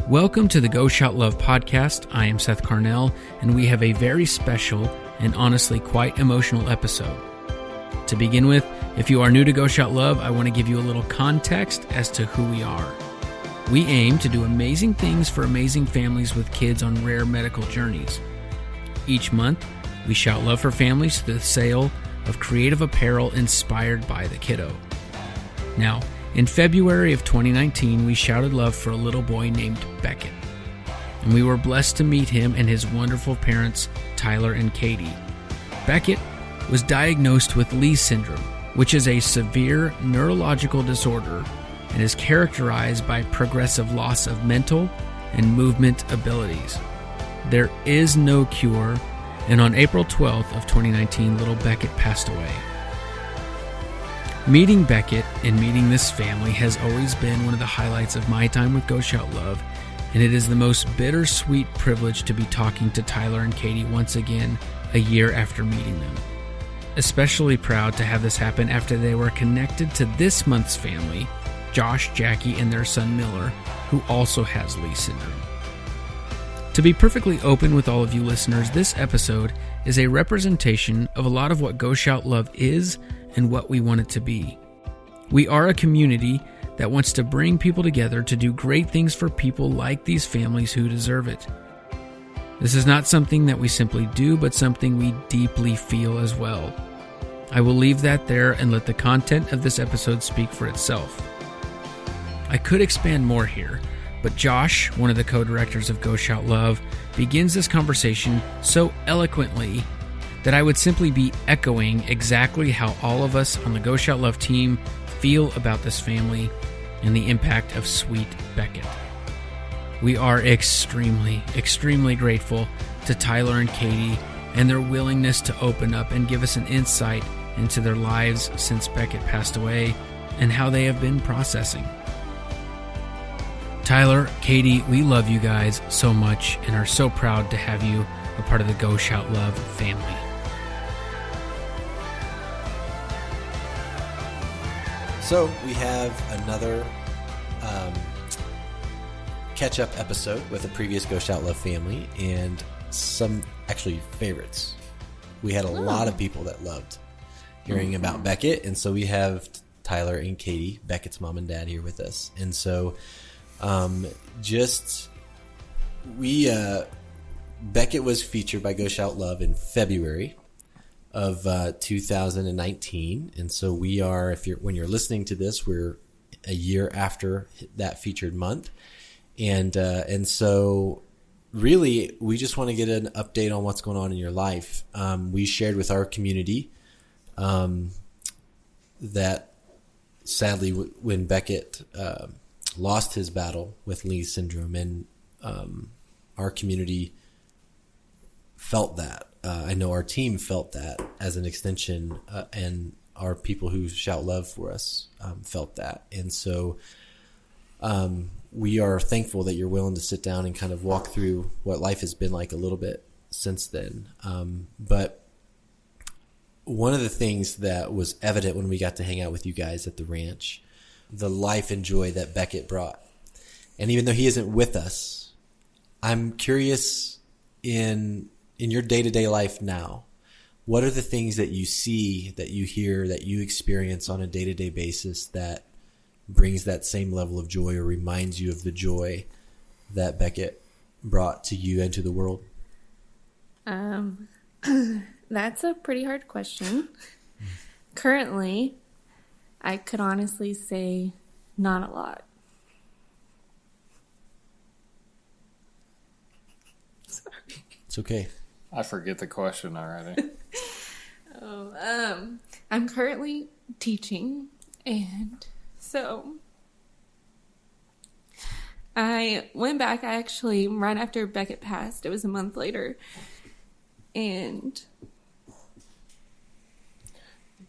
Welcome to the Go Shout Love podcast. I am Seth Carnell, and we have a very special and honestly quite emotional episode. To begin with, if you are new to Go Shout Love, I want to give you a little context as to who we are. We aim to do amazing things for amazing families with kids on rare medical journeys. Each month, we shout love for families through the sale of creative apparel inspired by the kiddo. Now, in February of 2019, we shouted love for a little boy named Beckett. And we were blessed to meet him and his wonderful parents, Tyler and Katie. Beckett was diagnosed with Leigh syndrome, which is a severe neurological disorder and is characterized by progressive loss of mental and movement abilities. There is no cure, and on April 12th of 2019, little Beckett passed away. Meeting Beckett and meeting this family has always been one of the highlights of my time with Go Shout Love, and it is the most bittersweet privilege to be talking to Tyler and Katie once again a year after meeting them. Especially proud to have this happen after they were connected to this month's family, Josh, Jackie, and their son Miller, who also has Leigh syndrome. To be perfectly open with all of you listeners, this episode is a representation of a lot of what Go Shout Love is and what we want it to be. We are a community that wants to bring people together to do great things for people like these families who deserve it. This is not something that we simply do, but something we deeply feel as well. I will leave that there and let the content of this episode speak for itself. I could expand more here, but Josh, one of the co-directors of Go Shout Love, begins this conversation so eloquently that I would simply be echoing exactly how all of us on the Go Shout Love team feel about this family and the impact of sweet Beckett. We are extremely, extremely grateful to Tyler and Katie and their willingness to open up and give us an insight into their lives since Beckett passed away and how they have been processing. Tyler, Katie, we love you guys so much and are so proud to have you a part of the Go Shout Love family. So we have another catch-up episode with a previous Go Shout Love family and some actually favorites. We had a lot of people that loved hearing about Beckett, and so we have Tyler and Katie, Beckett's mom and dad, here with us. And so Beckett was featured by Go Shout Love in February of 2019, and so we are, when you're listening to this, we're a year after that featured month, and so really we just want to get an update on what's going on in your life. We shared with our community that sadly when Beckett lost his battle with Leigh syndrome, and our community felt that. I know our team felt that as an extension, and our people who shout love for us felt that. And so we are thankful that you're willing to sit down and kind of walk through what life has been like a little bit since then. But one of the things that was evident when we got to hang out with you guys at the ranch, the life and joy that Beckett brought. And even though he isn't with us, I'm curious in your day-to-day life now, what are the things that you see, that you hear, that you experience on a day-to-day basis that brings that same level of joy or reminds you of the joy that Beckett brought to you and to the world? That's a pretty hard question. Currently, I could honestly say not a lot. Sorry. It's okay. I forget the question already. I'm currently teaching, and so I went back, actually, right after Beckett passed. It was a month later, and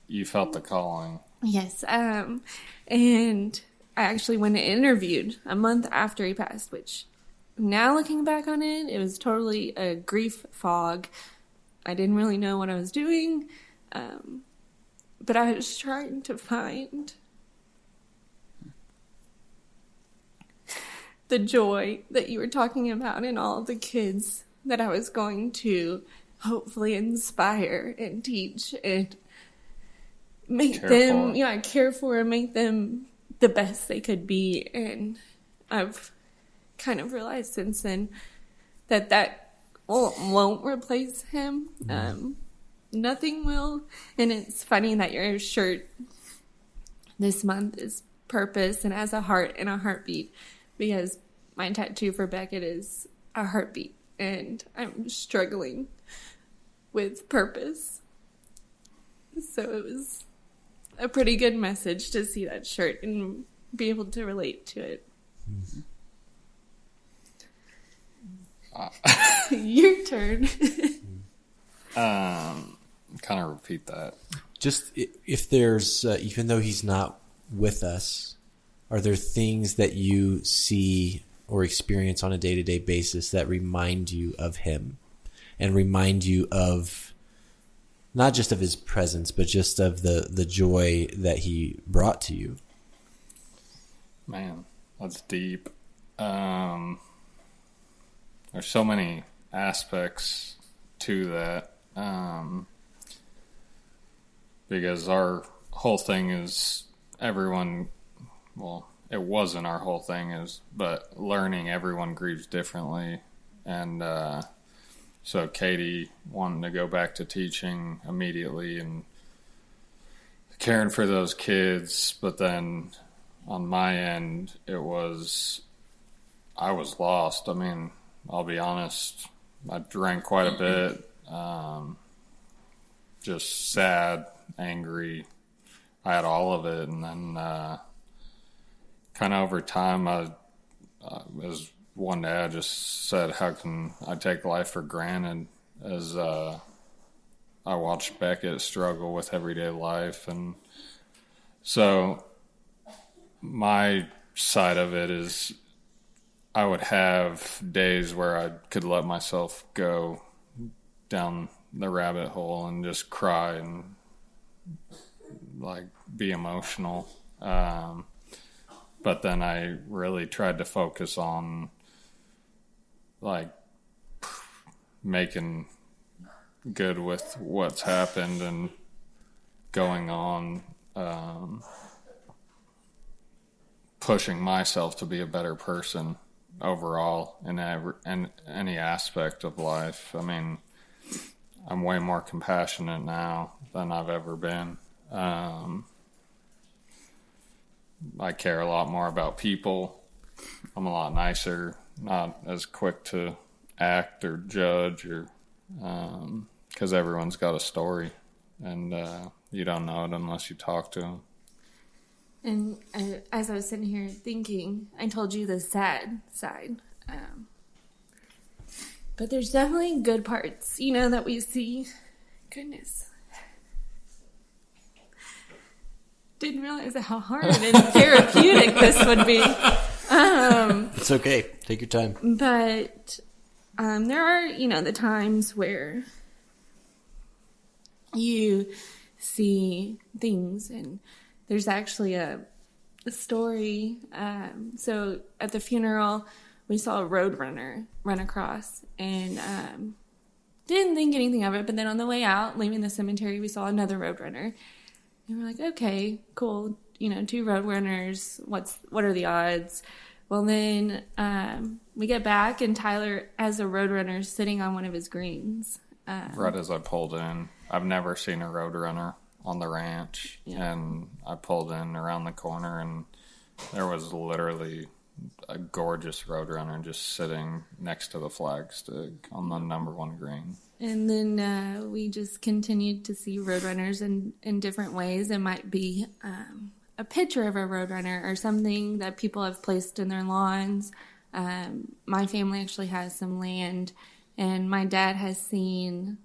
You felt the calling. yes, and I actually went and interviewed a month after he passed, which now looking back on it, it was totally a grief fog. I didn't really know what I was doing, but I was trying to find the joy that you were talking about in all of the kids that I was going to hopefully inspire and teach and make them, care for and make them the best they could be. And I've kind of realized since then that won't replace him. Nothing will. And it's funny that your shirt this month is purpose and has a heart and a heartbeat, because my tattoo for Beckett is a heartbeat, and I'm struggling with purpose. So it was a pretty good message to see that shirt and be able to relate to it. Your turn. Kind of repeat that. Just if there's, even though he's not with us, are there things that you see or experience on a day-to-day basis that remind you of him and remind you of not just of his presence, but just of the joy that he brought to you? Man, that's deep. There's so many aspects to that. Because our whole thing is it wasn't our whole thing, but learning everyone grieves differently. And so Katie wanting to go back to teaching immediately and caring for those kids. But then on my end, I was lost. I mean, I'll be honest, I drank quite a bit, just sad, angry. I had all of it. And then kind of over time, as one day I just said, how can I take life for granted, as I watched Beckett struggle with everyday life. And so my side of it is I would have days where I could let myself go down the rabbit hole and just cry and like be emotional. But then I really tried to focus on like making good with what's happened and going on, pushing myself to be a better person overall in any aspect of life. I mean, I'm way more compassionate now than I've ever been. I care a lot more about people. I'm a lot nicer, not as quick to act or judge, or because everyone's got a story, and you don't know it unless you talk to them. And as I was sitting here thinking, I told you the sad side. But there's definitely good parts, that we see. Goodness. Didn't realize how hard and therapeutic this would be. It's okay. Take your time. But there are, the times where you see things, and there's actually a story. So at the funeral, we saw a roadrunner run across, and didn't think anything of it. But then on the way out, leaving the cemetery, we saw another roadrunner. And we're like, okay, cool. 2 roadrunners. What are the odds? Well, then we get back, and Tyler has a roadrunner sitting on one of his greens. Right as I pulled in. I've never seen a roadrunner on the ranch. Yeah. And I pulled in around the corner, and there was literally a gorgeous roadrunner just sitting next to the flagstick on the number 1 green. And then we just continued to see roadrunners in different ways. It might be a picture of a roadrunner or something that people have placed in their lawns. My family actually has some land, and my dad has seen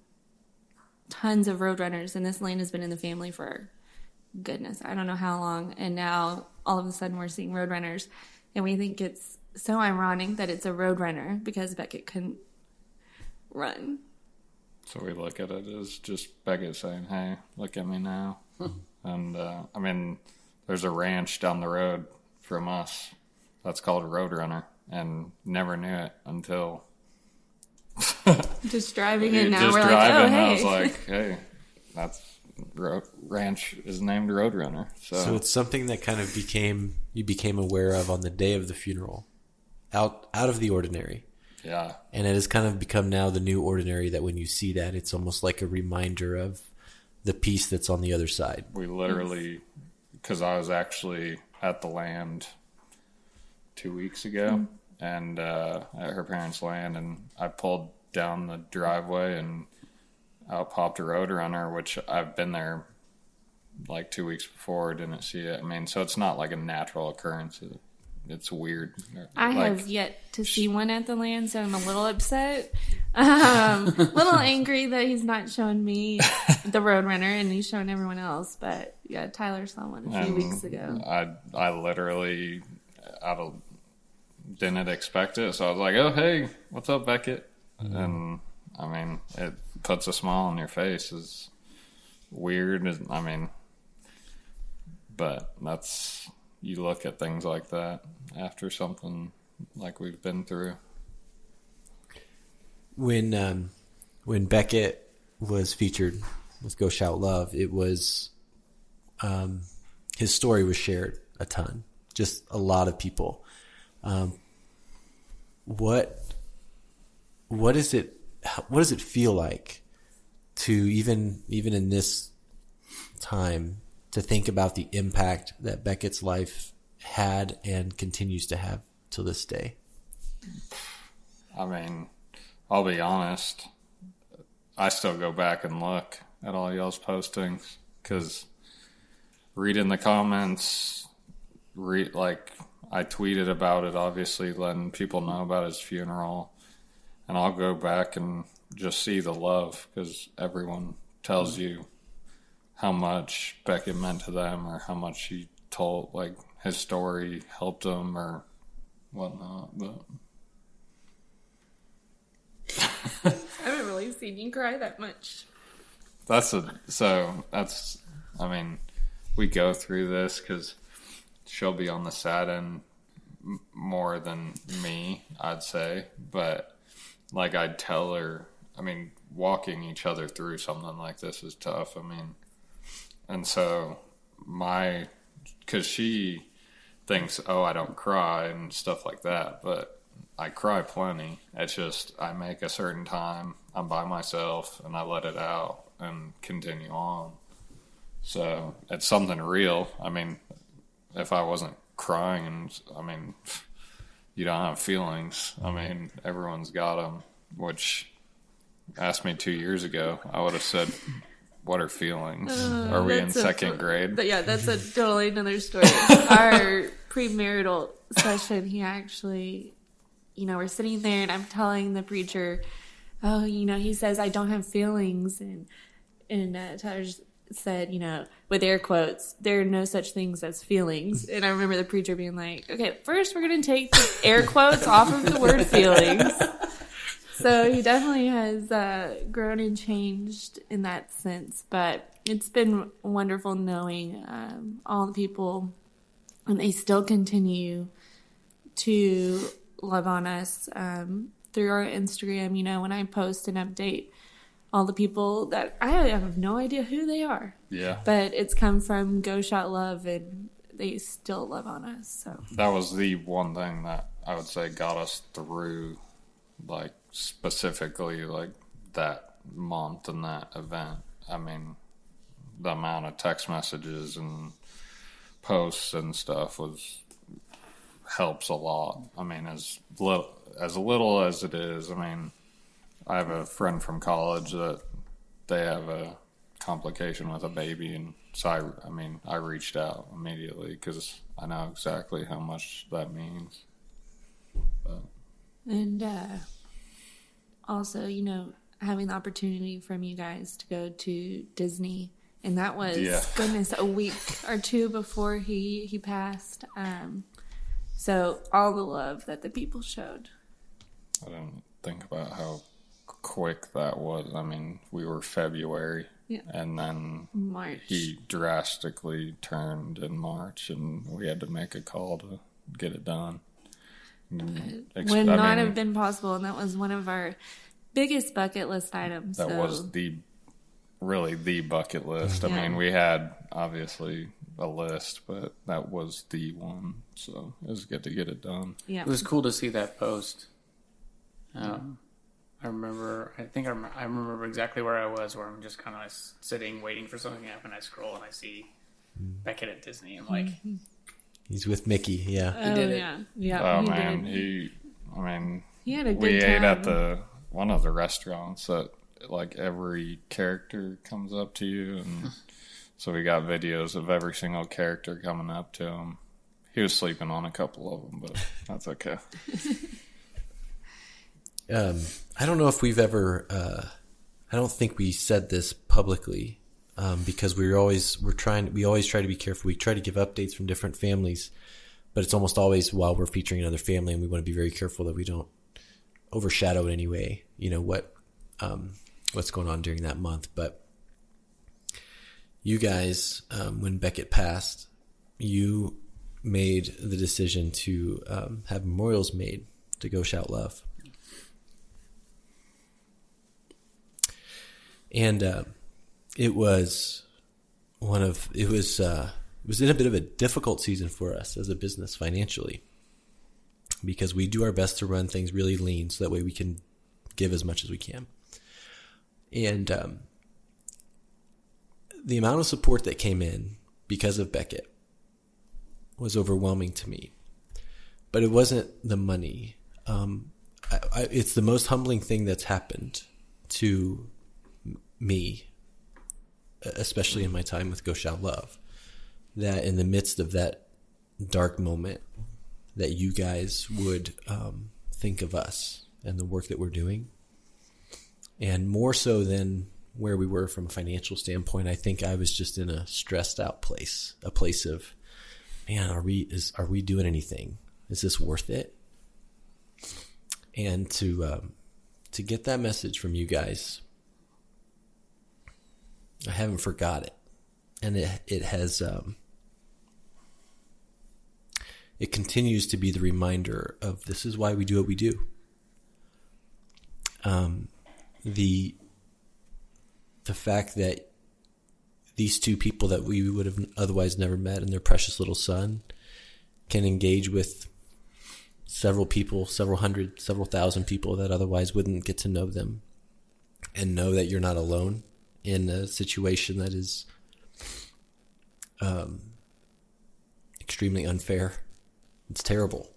tons of roadrunners, and this land has been in the family for, goodness, I don't know how long. And now all of a sudden we're seeing roadrunners, and we think it's so ironic that it's a roadrunner because Beckett couldn't run. So we look at it as just Beckett saying, hey, look at me now. And, there's a ranch down the road from us that's called a Roadrunner. and never knew it until Just driving in now, just we're driving. like, oh, I hey. was like, hey, that's ranch is named Roadrunner. So it's something that kind of you became aware of on the day of the funeral, out of the ordinary. Yeah. And it has kind of become now the new ordinary, that when you see that, it's almost like a reminder of the peace that's on the other side. We literally, because I was actually at the land 2 weeks ago, and at her parents' land, and I pulled down the driveway and out popped a Roadrunner, which I've been there like 2 weeks before, didn't see it. I mean, so it's not like a natural occurrence. It's weird. I Like, have yet to see one at the land, so I'm a little upset. Little angry that he's not showing me the Roadrunner and he's showing everyone else. But yeah, Tyler saw one a few weeks ago. I literally didn't expect it, so I was like, "Oh, hey, what's up, Beckett?" And I mean, it puts a smile on your face. Is weird. I mean, but that's, you look at things like that after something like we've been through. When Beckett was featured with Go Shout Love, it was his story was shared a ton, just a lot of people. What does it feel like to even in this time to think about the impact that Beckett's life had and continues to have till this day? I mean, I'll be honest, I still go back and look at all y'all's postings, because reading the comments, like, I tweeted about it, obviously letting people know about his funeral, and I'll go back and just see the love, because everyone tells you how much Beckett meant to them, or how much he told, like, his story helped them or whatnot. But I haven't really seen you cry that much. I mean, we go through this because she'll be on the sad end more than me, I'd say. But like, I'd tell her, I mean, walking each other through something like this is tough. I mean, and so because she thinks, oh, I don't cry and stuff like that, but I cry plenty. It's just, I make a certain time, I'm by myself, and I let it out and continue on. So it's something real. I mean, if I wasn't crying, and I mean, you don't have feelings. I mean, everyone's got them, which, asked me 2 years ago, I would have said, what are feelings? Are we in second grade? Yeah, that's a totally another story. Our premarital session, he actually, we're sitting there and I'm telling the preacher, oh, he says, I don't have feelings. And Tyler said, with air quotes, there are no such things as feelings. And I remember the preacher being like, okay, first we're going to take the air quotes off of the word feelings. So he definitely has grown and changed in that sense. But it's been wonderful knowing all the people, and they still continue to love on us through our Instagram. When I post an update, all the people that I have no idea who they are. Yeah. But it's come from Go Shout Love, and they still love on us. So that was the one thing that I would say got us through, like, specifically, like, that month and that event. I mean, the amount of text messages and posts and stuff helps a lot. I mean, as little as it is. I mean, I have a friend from college that they have a complication with a baby, and so I reached out immediately because I know exactly how much that means. But. And also, having the opportunity from you guys to go to Disney, and that was, goodness, a week or two before he passed. So all the love that the people showed. I didn't think about how quick that was. I mean, we were February, and then March. He drastically turned in March, and we had to make a call to get it done. Would not have been possible, and that was one of our biggest bucket list items. That was really the bucket list. I mean, we had obviously a list, but that was the one. So it was good to get it done. Yeah, it was cool to see that post. I remember exactly where I was, where I'm just kind of sitting, waiting for something to happen. I scroll and I see Beckett at Disney. I'm like, he's with Mickey. Yeah, he did it. Yeah. Oh man, he had a good we time. ate at one of the restaurants that like every character comes up to you, and so we got videos of every single character coming up to him. He was sleeping on a couple of them, but that's okay. I don't know if we've ever. I don't think we said this publicly because we always try to be careful. We try to give updates from different families, but it's almost always while we're featuring another family, and we want to be very careful that we don't overshadow in any way. What's going on during that month. But you guys, when Beckett passed, you made the decision to have memorials made to Go Shout Love. And it was in a bit of a difficult season for us as a business financially, because we do our best to run things really lean so that way we can give as much as we can. And the amount of support that came in because of Beckett was overwhelming to me. But it wasn't the money. It's the most humbling thing that's happened to me, especially in my time with Go Shout Love, that in the midst of that dark moment, that you guys would think of us and the work that we're doing. And more so than where we were from a financial standpoint, I think I was just in a stressed out place, a place of, man, are we doing anything? Is this worth it? And to get that message from you guys, I haven't forgot it. And it has, it continues to be the reminder of this is why we do what we do. The fact that these two people that we would have otherwise never met and their precious little son can engage with several people, several hundred, several thousand people that otherwise wouldn't get to know them, and know that you're not alone in a situation that is extremely unfair. It's terrible.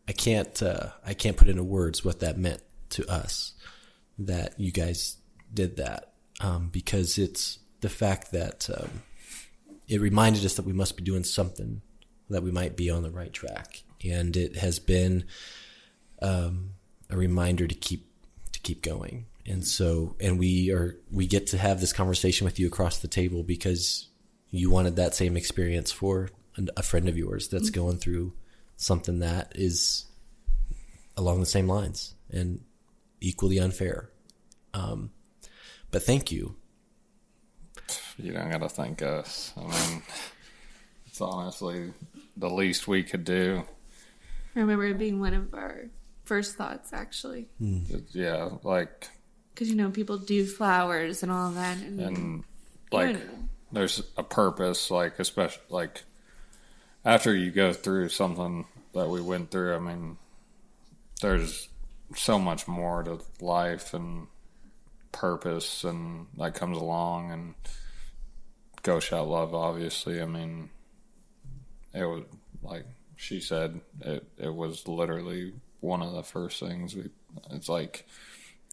I can't put into words what that meant to us, that you guys did that, because it's the fact that it reminded us that we must be doing something, that we might be on the right track, and it has been a reminder to keep going. And so, and we get to have this conversation with you across the table because you wanted that same experience for a friend of yours that's going through something that is along the same lines and equally unfair. But thank you. You don't got to thank us. I mean, it's honestly the least we could do. I remember it being one of our first thoughts, actually. Yeah, like... Because, people do flowers and all that. And like, there's a purpose, like, especially, like, after you go through something that we went through, I mean, there's so much more to life and purpose and that comes along, and Go Shout Love, obviously. I mean, it was, like she said, it was literally one of the first things it's like,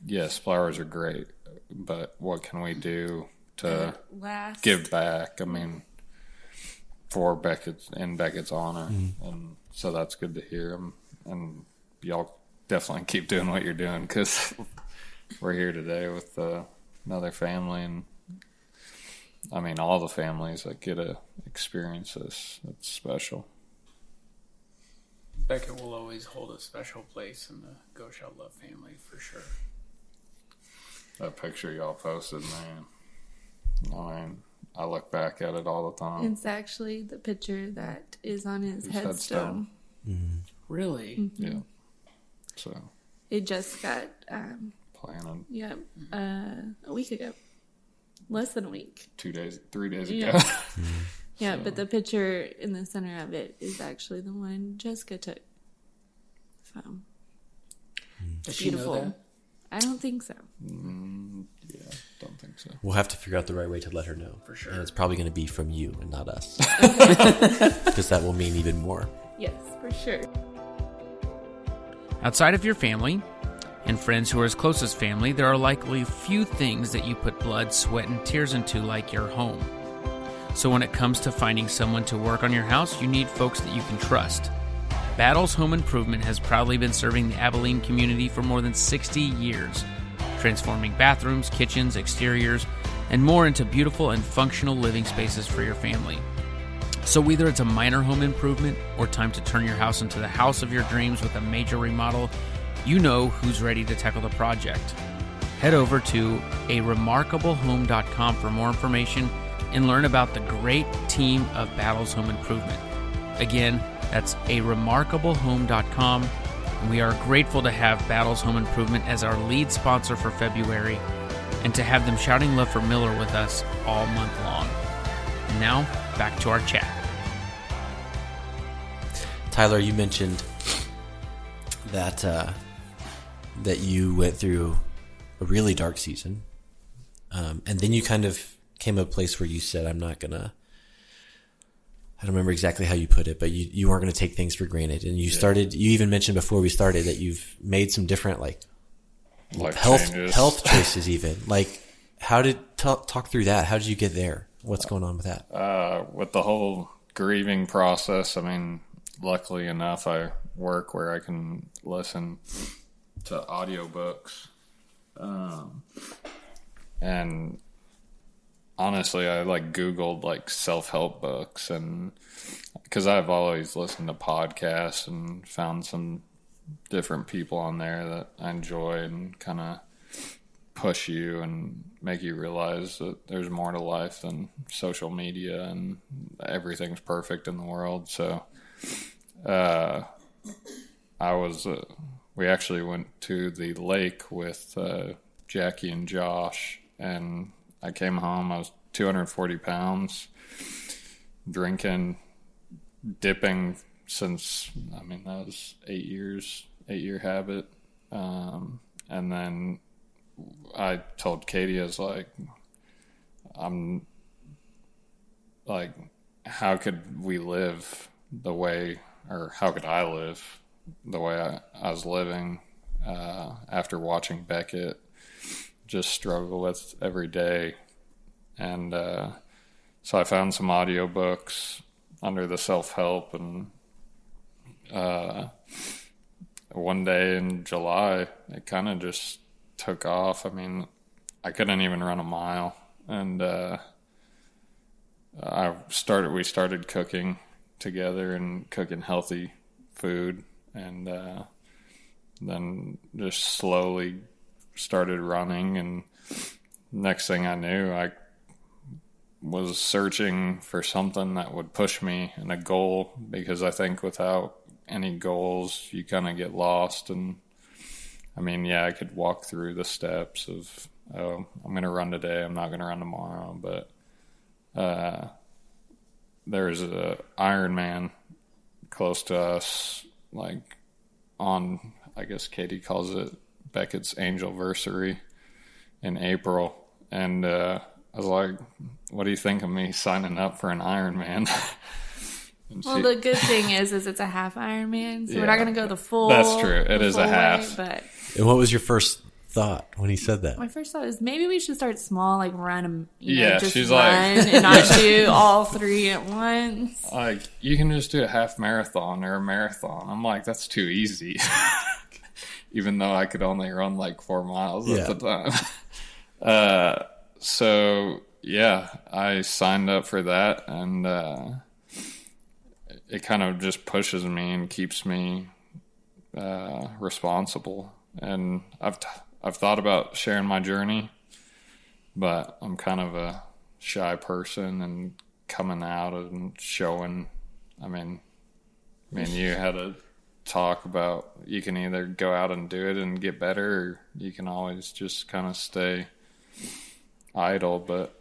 yes, flowers are great, but what can we do to give back? I mean, for Beckett's honor. And so that's good to hear. And y'all definitely keep doing what you're doing, because we're here today with another family, and I mean, all the families that get to experience this. It's special. Beckett will always hold a special place in the Go Shout Love family, for sure. That picture y'all posted, man. I mean, I look back at it all the time. It's actually the picture that is on his headstone. Really? Yeah. So It just got planted a week ago. Less than a week. 3 days Yeah. ago. Yeah, but the picture in the center of it is actually the one Jessica took. So Does she know beautiful. that? I don't think so. Yeah, don't think so. We'll have to figure out the right way to let her know. For sure. And it's probably going to be from you and not us. Because that will mean even more. Yes, for sure. Outside of your family and friends who are as close as family, there are likely few things that you put blood, sweat, and tears into like your home. So when it comes to finding someone to work on your house, you need folks that you can trust. Battles Home Improvement has proudly been serving the Abilene community for more than 60 years, transforming bathrooms, kitchens, exteriors, and more into beautiful and functional living spaces for your family. So whether it's a minor home improvement or time to turn your house into the house of your dreams with a major remodel, you know who's ready to tackle the project. Head over to aremarkablehome.com for more information and learn about the great team of Battles Home Improvement. Again, that's aremarkablehome.com, and we are grateful to have Battles Home Improvement as our lead sponsor for February and to have them shouting love for Miller with us all month long. And now, back to our chat. Tyler, you mentioned that that you went through a really dark season, and then you kind of came to a place where you said, I don't remember exactly how you put it, but you weren't going to take things for granted. And you even mentioned before we started that you've made some different health choices even. Like, how did, talk through that. How did you get there? What's going on with that? With the whole grieving process, I mean, luckily enough, I work where I can listen to audiobooks. And honestly, I Googled self-help books, and because I've always listened to podcasts and found some different people on there that I enjoy and kind of push you and make you realize that there's more to life than social media and everything's perfect in the world. So, we actually went to the lake with Jackie and Josh, and I came home, I was 240 pounds, dipping since, that was 8 years, 8-year habit. And then I told Katie, I was how could we live the way, or how could I live the way I was living after watching Beckett just struggle with every day. And so I found some audiobooks under the self-help, and one day in July it kind of just took off. I couldn't even run a mile, and we started cooking together and cooking healthy food, and then just slowly started running, and next thing I knew, I was searching for something that would push me and a goal, because I think without any goals you kind of get lost. And I could walk through the steps of, I'm going to run today, I'm not going to run tomorrow, but there's a Ironman close to us, on, I guess Katie calls it Beckett's Angelversary in April, and I was like, what do you think of me signing up for an Ironman? Well, the good thing is it's a half Ironman, so we're not going to go the full. That's true. It is a half. But And what was your first thought when he said that? my first thought is maybe we should start small, run just she's run like, and not do all three at once. You can just do a half marathon or a marathon. I'm like, that's too easy. Even though I could only run 4 miles at the time. So I signed up for that, and it kind of just pushes me and keeps me responsible. And I've thought about sharing my journey, but I'm kind of a shy person and coming out and showing. I mean, you had a talk about you can either go out and do it and get better, or you can always just kind of stay idle. But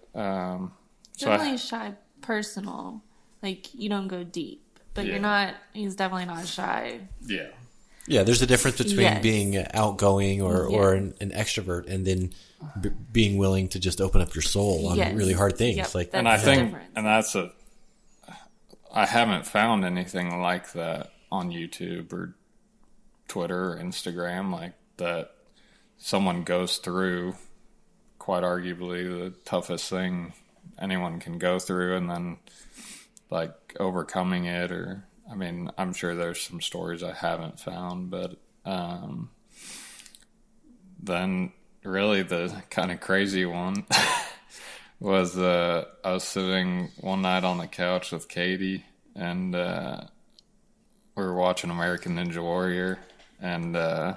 Definitely shy, personal. Like, you don't go deep, but Yeah. you're not. He's definitely not shy. yeah, Yeah, there's a difference between Yes. being outgoing or Yes. an extrovert, and then being willing to just open up your soul on Yes. really hard things. Yep, Like, that's and I the think, difference. and that's I haven't found anything like that on YouTube or Twitter or Instagram, like that someone goes through quite arguably the toughest thing anyone can go through, and then like overcoming it. Or, I mean, I'm sure there's some stories I haven't found, but then really the kind of crazy one was I was sitting one night on the couch with Katie, and we were watching American Ninja Warrior, and I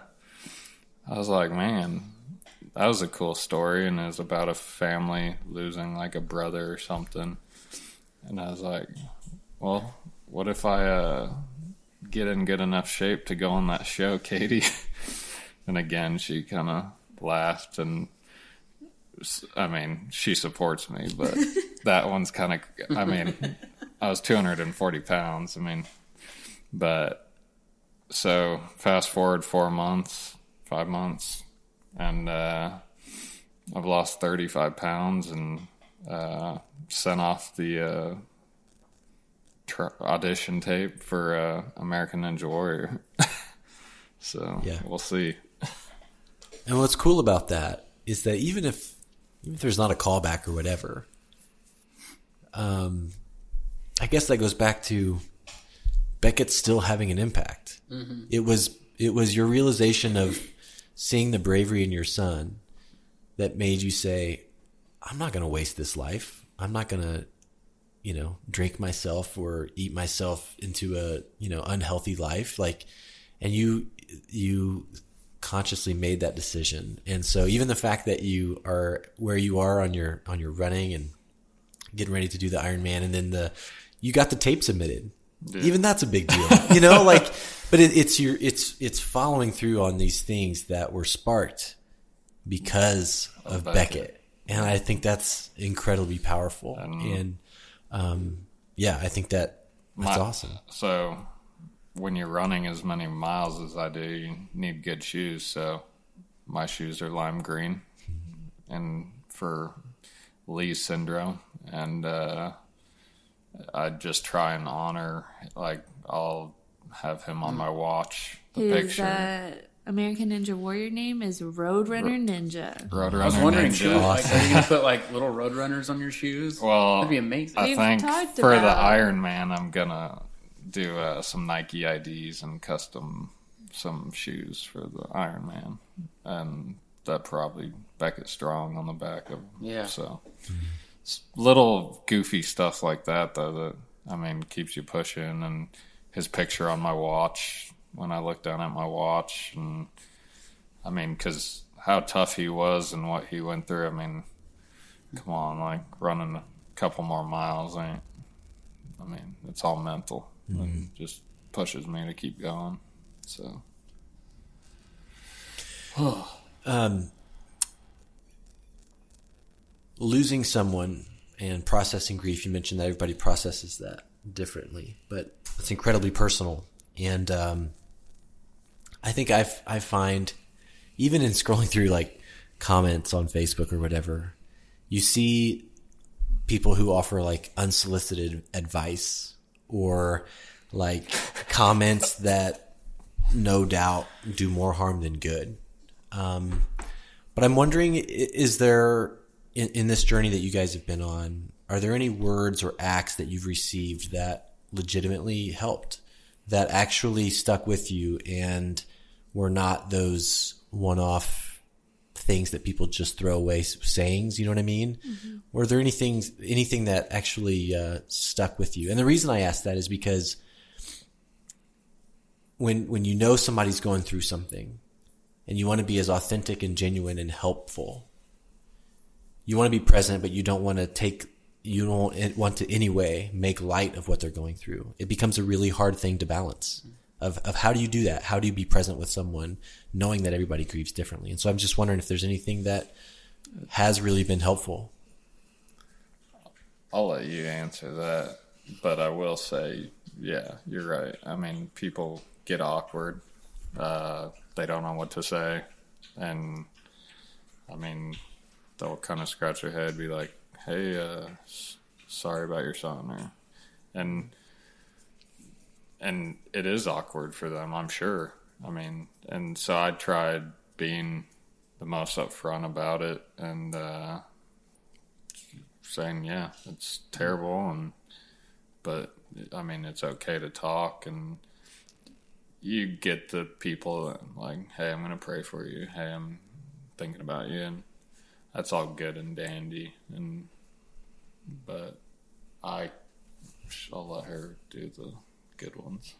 was like, man, that was a cool story, and it was about a family losing like a brother or something. And I was like, well, what if I get in good enough shape to go on that show, Katie? And again, she kind of laughed, and I mean, she supports me, but that one's kind of, I mean, I was 240 pounds. I mean, but so fast forward 5 months, and I've lost 35 pounds and sent off the audition tape for American Ninja Warrior. So Yeah. we'll see. and what's cool about that is that even if there's not a callback or whatever, I guess that goes back to Beckett still having an impact. Mm-hmm. It was your realization of seeing the bravery in your son that made you say, I'm not going to waste this life. I'm not going to, drink myself or eat myself into a, unhealthy life. Like, and you consciously made that decision. And so even the fact that you are where you are on your running and getting ready to do the Ironman, and then you got the tape submitted. Yeah. Even that's a big deal, but it's following through on these things that were sparked because of Beckett. And I think that's incredibly powerful. And I think that's awesome. So when you're running as many miles as I do, you need good shoes. So my shoes are lime green, and for Leigh's syndrome, and I just try and honor, like, I'll have him on my watch, the His picture. American Ninja Warrior name is Roadrunner Ninja. Roadrunner I was wondering, Ninja. are you going to put like little Roadrunners on your shoes? Well, that'd be amazing. I We've think talked for the about- Iron Man, I'm gonna do some Nike IDs and custom some shoes for the Iron Man, and that probably Beckett Strong on the back of. Yeah. So it's little goofy stuff like that, though, that keeps you pushing. And his picture on my watch when I look down at my watch, and because how tough he was and what he went through. Come on, like running a couple more miles ain't. It's all mental. It just pushes me to keep going. So, losing someone and processing grief. You mentioned that everybody processes that differently, but it's incredibly personal. And I think I find, even in scrolling through like comments on Facebook or whatever, you see people who offer like unsolicited advice or like comments that no doubt do more harm than good. But I'm wondering, is there, in this journey that you guys have been on, are there any words or acts that you've received that legitimately helped, that actually stuck with you and were not those one-off things that people just throw away sayings? You know what I mean? Mm-hmm. Were there anything that actually stuck with you? And the reason I ask that is because when you know somebody's going through something and you want to be as authentic and genuine and helpful, you want to be present, but you don't want to anyway make light of what they're going through. It becomes a really hard thing to balance of how do you do that? How do you be present with someone knowing that everybody grieves differently? And so I'm just wondering if there's anything that has really been helpful. I'll let you answer that, but I will say, yeah, you're right. I mean, people get awkward. They don't know what to say. And, I mean, they'll kind of scratch their head, be like, hey, sorry about your son. And it is awkward for them, I'm sure. I mean, and so I tried being the most upfront about it and saying, yeah, it's terrible, but I mean, it's okay to talk, and you get the people that like, hey, I'm going to pray for you. Hey, I'm thinking about you, and that's all good and dandy, but I'll let her do the good ones.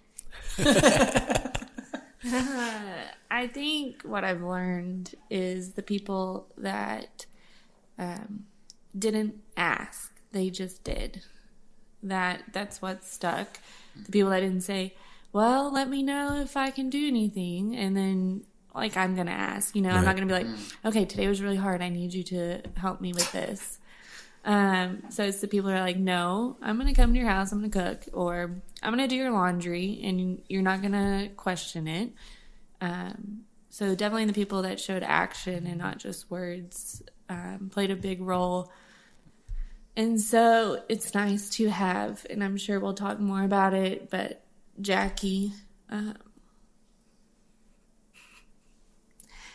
I think what I've learned is the people that didn't ask, they just did. That's what stuck. The people that didn't say, well, let me know if I can do anything, and then like I'm gonna ask, you know, right. I'm not gonna be like, okay, today was really hard, I need you to help me with this. So it's the people that are like, no, I'm gonna come to your house, I'm gonna cook, or I'm gonna do your laundry, and you're not gonna question it. So definitely the people that showed action and not just words played a big role. And so it's nice to have, and I'm sure we'll talk more about it, but Jackie,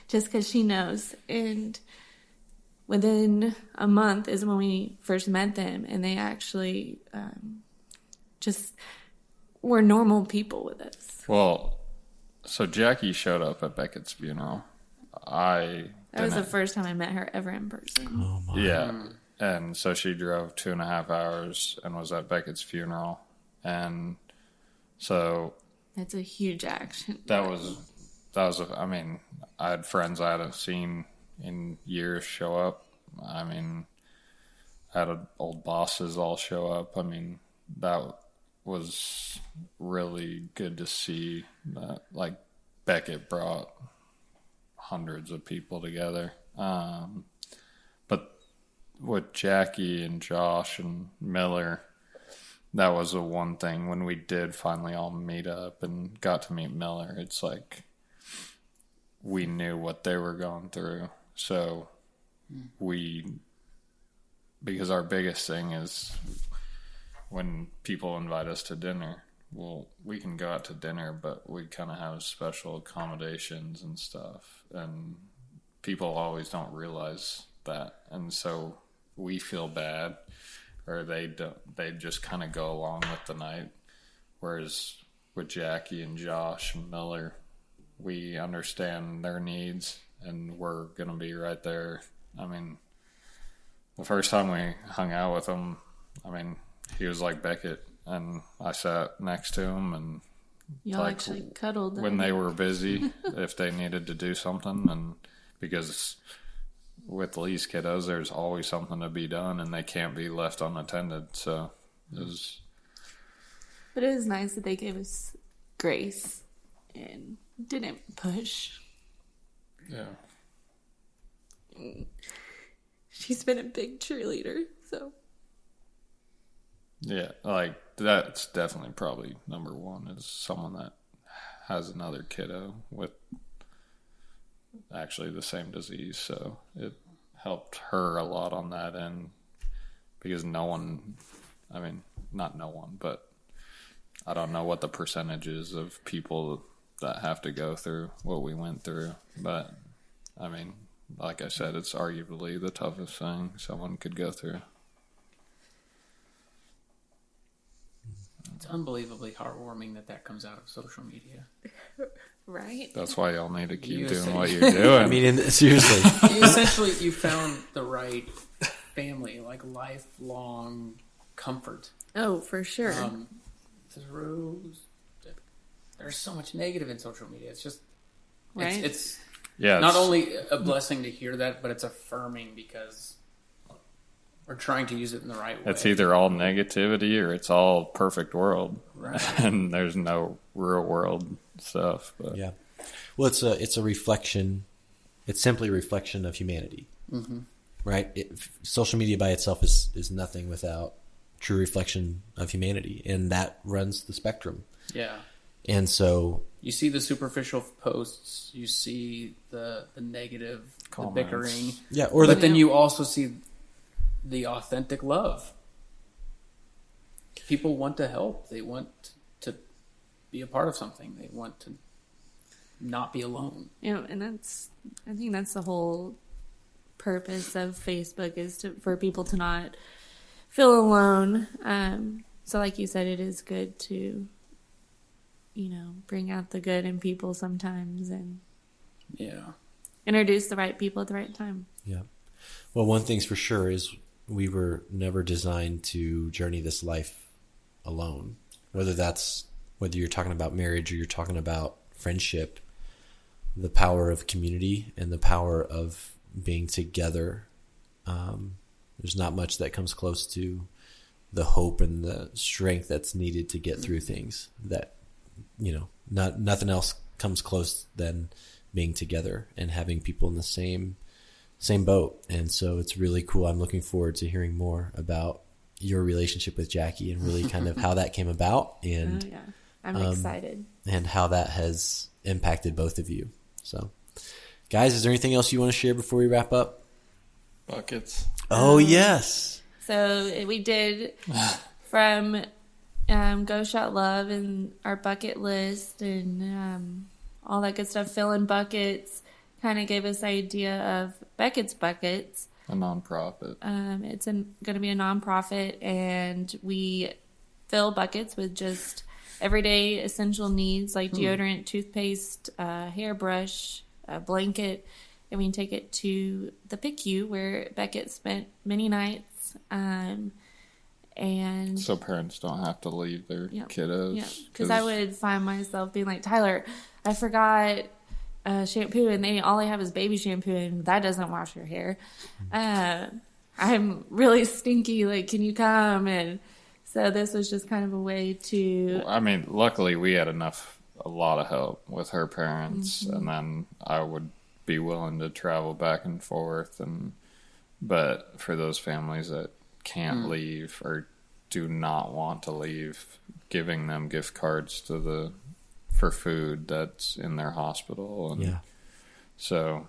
just because she knows. And within a month is when we first met them, and they actually just were normal people with us. Well, so Jackie showed up at Beckett's funeral. That was the first time I met her ever in person. Oh my. Yeah. And so she drove 2.5 hours and was at Beckett's funeral. And so that's a huge action. That was I mean, I had friends I hadn't seen in years show up. I mean, I had old bosses all show up. I mean, that was really good to see that, like, Beckett brought hundreds of people together. But with Jackie and Josh and Miller, that was the one thing when we did finally all meet up and got to meet Miller. It's like we knew what they were going through. So because our biggest thing is when people invite us to dinner, well, we can go out to dinner, but we kind of have special accommodations and stuff. And people always don't realize that. And so we feel bad, or they just kind of go along with the night. Whereas with Jackie and Josh and Miller, we understand their needs, and we're going to be right there. I mean, the first time we hung out with him, I mean, he was like Beckett, and I sat next to him, and y'all like, actually cuddled when they were busy, if they needed to do something, and because with Leigh's kiddos, there's always something to be done, and they can't be left unattended. So it was. But it was nice that they gave us grace and didn't push. Yeah. She's been a big cheerleader, so. Yeah, like that's definitely probably number one, is someone that has another kiddo with actually the same disease. So it helped her a lot on that end, because not no one, but I don't know what the percentage is of people that have to go through what we went through. But I mean, like I said, it's arguably the toughest thing someone could go through. It's unbelievably heartwarming that comes out of social media. Right? That's why y'all need to keep doing what you're doing. I mean, seriously. You found the right family, like lifelong comfort. Oh, for sure. There's so much negative in social media. It's just, right? It's not only a blessing to hear that, but it's affirming, because or trying to use it in the right way. It's either all negativity or it's all perfect world, Right. and there's no real world stuff. But Yeah. Well, it's a reflection. It's simply a reflection of humanity, right? Social media by itself is nothing without true reflection of humanity, and that runs the spectrum. Yeah. And so, You see the superficial posts, you see the negative, Comments. the bickering. yeah, or But the then you also see the authentic love. People want to help. They want to be a part of something. They want to not be alone. And I think that's the whole purpose of Facebook, is for people to not feel alone. So like you said, it is good to, bring out the good in people sometimes and Yeah. introduce the right people at the right time. yeah. Well, one thing's for sure is we were never designed to journey this life alone. Whether you're talking about marriage or you're talking about friendship, the power of community and the power of being together. There's not much that comes close to the hope and the strength that's needed to get through things. That, nothing else comes close than being together and having people in the same boat. And so it's really cool. I'm looking forward to hearing more about your relationship with Jackie and really kind of how that came about and Oh, yeah. I'm excited. and how that has impacted both of you. So, guys, is there anything else you want to share before we wrap up? buckets. Oh, yes. So we did from Go Shout Love and our bucket list and all that good stuff. Filling buckets kind of gave us the idea of Beckett's Buckets. A nonprofit. It's going to be a nonprofit, and we fill buckets with just everyday essential needs like deodorant, toothpaste, hairbrush, a blanket, and we can take it to the PICU where Beckett spent many nights. And So parents don't have to leave their kiddos. yeah, because I would find myself being like, Tyler, I forgot shampoo, and all they have is baby shampoo, and that doesn't wash your hair. I'm really stinky. Like, can you come? And so this was just kind of a way to. I mean, luckily we had a lot of help with her parents, and then I would be willing to travel back and forth. But for those families that can't leave or do not want to leave, giving them gift cards for food that's in their hospital. And Yeah. so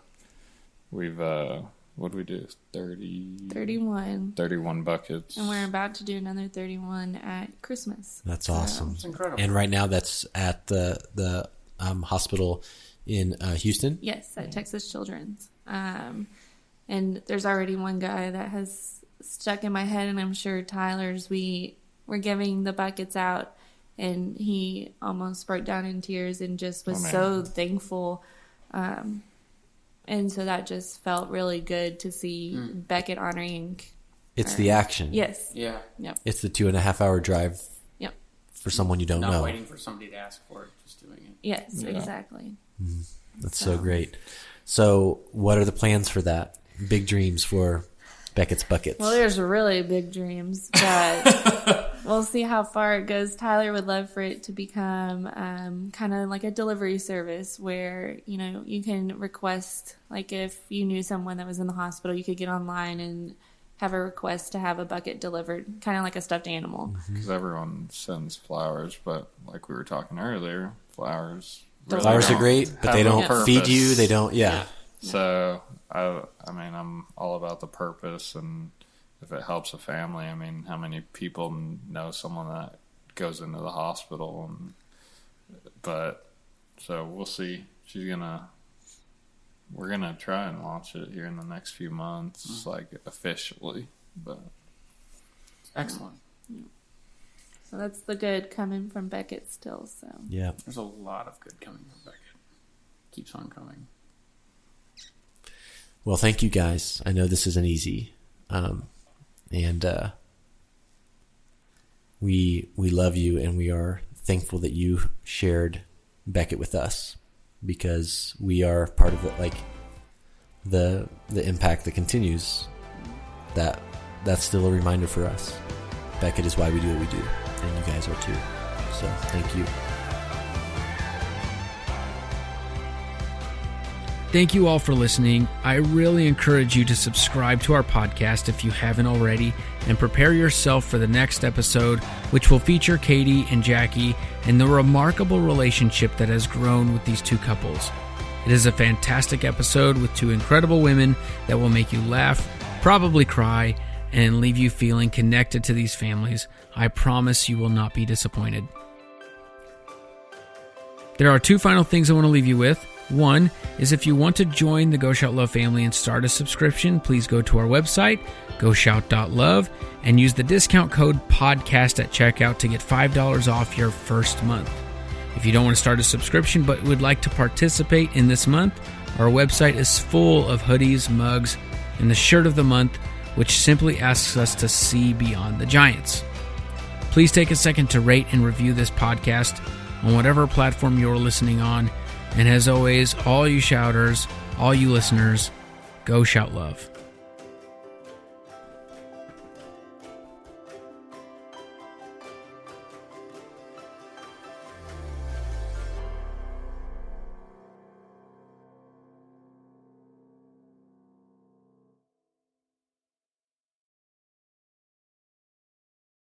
we've, what did we do? 31. Buckets. And we're about to do another 31 at Christmas. That's awesome. It's incredible. And right now that's at the hospital in Houston. Yes, at Texas Children's. And there's already one guy that has stuck in my head, and I'm sure Tyler's. We were giving the buckets out, and he almost broke down in tears and just was so thankful. And so that just felt really good to see Beckett honoring. It's the action. Yes. Yeah. Yep. It's the 2.5 hour drive Yep. for someone you don't Not know. waiting for somebody to ask for it, just doing it. Yes, Yeah. exactly. That's so great. So what are the plans for that? Big dreams for Beckett's Buckets. Well, there's really big dreams, but we'll see how far it goes. Tyler would love for it to become kind of like a delivery service where, you can request, like if you knew someone that was in the hospital, you could get online and have a request to have a bucket delivered, kind of like a stuffed animal. Because everyone sends flowers, but like we were talking earlier, flowers. Flowers are great, but they have no don't feed purpose. you. They don't, yeah. So, I mean, I'm all about the purpose, and if it helps a family, I mean, how many people know someone that goes into the hospital? But, so we'll see. We're gonna try and launch it here in the next few months, like officially, but. Excellent. So that's the good coming from Beckett still. So Yeah. There's a lot of good coming from Beckett. Keeps on coming. Well, thank you guys. I know this isn't easy. And we love you, and we are thankful that you shared Beckett with us, because we are part of it, like the impact that continues that that's still a reminder for us. Beckett is why we do what we do, and you guys are too. So thank you. Thank you all for listening. I really encourage you to subscribe to our podcast if you haven't already, and prepare yourself for the next episode, which will feature Katie and Jackie and the remarkable relationship that has grown with these two couples. It is a fantastic episode with two incredible women that will make you laugh, probably cry, and leave you feeling connected to these families. I promise you will not be disappointed. There are two final things I want to leave you with. One is, if you want to join the Go Shout Love family and start a subscription, please go to our website, goshout.love, and use the discount code podcast at checkout to get $5 off your first month. If you don't want to start a subscription but would like to participate in this month, our website is full of hoodies, mugs, and the shirt of the month, which simply asks us to see beyond the giants. Please take a second to rate and review this podcast on whatever platform you're listening on. And as always, all you shouters, all you listeners, go shout love.